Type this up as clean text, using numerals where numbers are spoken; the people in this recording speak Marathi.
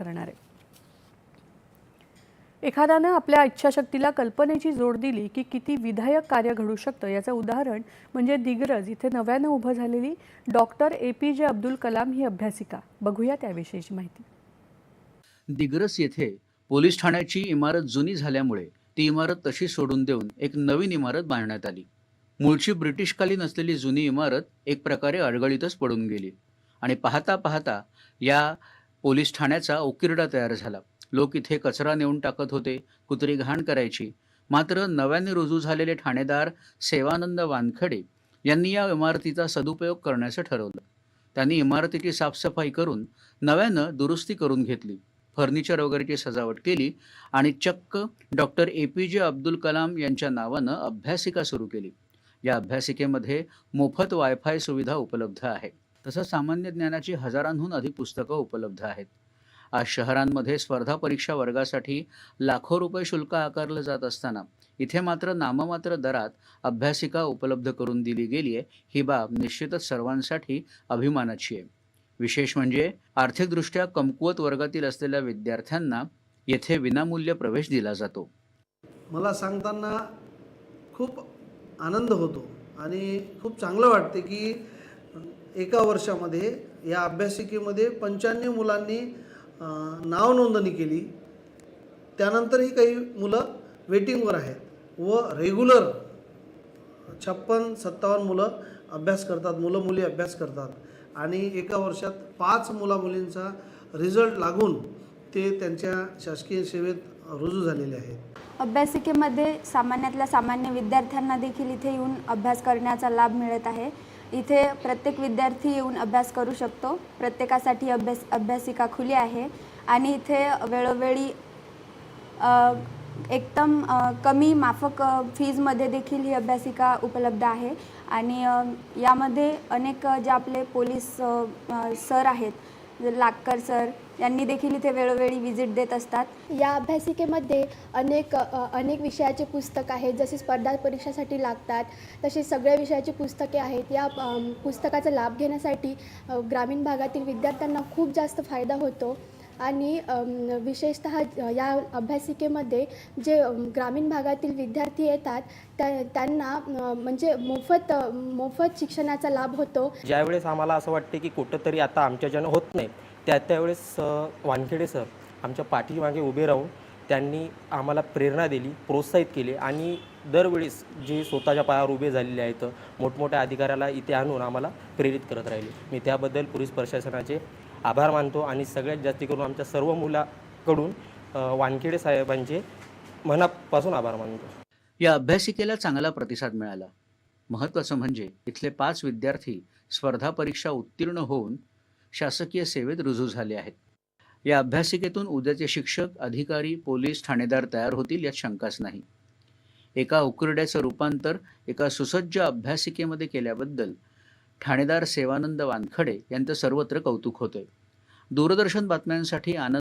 ठरणार आहे। एखाद्यानं आपल्या इच्छाशक्तीला कल्पनेची जोड दिली की किती विधायक कार्य घडू शकतं याचं उदाहरण म्हणजे दिग्रज इथे नव्यानं उभं झालेली डॉक्टर APJ अब्दुल कलाम ही अभ्यासिका। बघूया त्याविषयीची माहिती। दिग्रस येथे पोलीस ठाण्याची इमारत जुनी झाल्यामुळे ती इमारत तशी सोडून देऊन एक नवीन इमारत बांधण्यात आली। मूळची ब्रिटिशकालीन असलेली जुनी इमारत एक प्रकारे अडगळीतच पडून गेली आणि पाहता पाहता या पोलीस ठाण्याचा उकिरडा तयार झाला। लोक इथे कचरा नेऊन टाकत होते, कुत्री घाण करायची। मात्र नव्याने रुजू झालेले ठाणेदार सेवानंद वानखडे यांनी या इमारतीचा सदुपयोग करण्याचं ठरवलं। त्यांनी इमारतीची साफसफाई करून नव्यानं दुरुस्ती करून घेतली, फर्निचर वगैरेची सजावट केली आणि चक्क डॉक्टर APJ अब्दुल कलाम यांच्या नावानं अभ्यासिका सुरू केली। या अभ्यासिकेमध्ये मोफत वायफाय सुविधा उपलब्ध आहे, तसंच सामान्य ज्ञानाची हजारांहून अधिक पुस्तकं उपलब्ध आहेत। आज शहरांमध्ये स्पर्धा परीक्षा वर्गासाठी लाखो रुपये शुल्क आकारलं जात असताना इथे मात्र नाममात्र दरात अभ्यासिका उपलब्ध करून दिली गेली आहे। ही बाब निश्चितच सर्वांसाठी अभिमानाची आहे। विशेष म्हणजे आर्थिकदृष्ट्या कमकुवत वर्गातील असलेल्या विद्यार्थ्यांना येथे विनामूल्य प्रवेश दिला जातो। मला सांगताना खूप आनंद होतो आणि खूप चांगलं वाटते की एका वर्षामध्ये या अभ्यासिकेमध्ये 95 मुलांनी नाव नोंदणी केली। त्यानंतरही काही मुलं वेटिंगवर आहेत व रेग्युलर 56-57 मुलं अभ्यास करतात, मुलं मुली अभ्यास करतात आणि एका वर्षात 5 मुला-मुलींचा रिझल्ट लागून ते त्यांच्या शासकीय सेवेत रुजू झालेले आहेत। अभ्यासिकेमध्ये सामान्यातल्या सामान्य विद्यार्थ्यांना देखील इथे येऊन अभ्यास करण्याचा लाभ मिळत आहे। इथे प्रत्येक विद्यार्थी येऊन अभ्यास करू शकतो। प्रत्येकासाठी अभ्यासिका खुली आहे आणि इथे वेळोवेळी एकदम कमी माफक फीजमध्ये देखील ही अभ्यासिका उपलब्ध आहे आणि यामध्ये अनेक जे आपले पोलीस सर आहेत, लाटकर सर यांनी देखील इथे वेळोवेळी विजिट देत असतात। या अभ्यासिकेमध्ये अनेक विषयाचे पुस्तक आहेत, जसे स्पर्धा परीक्षासाठी लागतात तसे सगळ्या विषयाची पुस्तके आहेत। या पुस्तकाचा लाभ घेण्यासाठी ग्रामीण भागातील विद्यार्थ्यांना खूप जास्त फायदा होतो आणि विशेषतः या अभ्यासिकेमध्ये जे ग्रामीण भागातील विद्यार्थी येतात त्यांना म्हणजे मोफत शिक्षणाचा लाभ होतो। ज्यावेळेस आम्हाला असं वाटते की कुठंतरी आता आमच्याच्यानं होत नाही, त्यावेळेस वानखेडे सर आमच्या पाठीमागे उभे राहून त्यांनी आम्हाला प्रेरणा दिली, प्रोत्साहित केले आणि दरवेळेस जे स्वतःच्या पायावर उभे झालेले आहेत मोठमोठ्या अधिकाऱ्याला इथे आणून आम्हाला प्रेरित करत राहिले। मी त्याबद्दल पोलीस प्रशासनाचे आभार मानतो आणि सगळ्यात जास्ती करून आमच्या सर्व मुलाकडून वानखेडे साहेबांचे मनापासून आभार मानतो। या अभ्यासिकेला चांगला प्रतिसाद मिळाला। महत्त्वाचं म्हणजे इथले 5 विद्यार्थी स्पर्धा परीक्षा उत्तीर्ण होऊन शासकीय सेवेत रुजू झाले आहेत। या अभ्यासिकेतून उद्याचे शिक्षक, अधिकारी, पोलीस, ठाणेदार तयार होतील यात शंकाच नाही। एका उकिरड्याचं रूपांतर एका सुसज्ज अभ्यासिकेमध्ये केल्याबद्दल ठाणेदार सेवानंद वानखडे यांचं सर्वत्र कौतुक होतंय। दूरदर्शन बातम्यांसाठी आनंद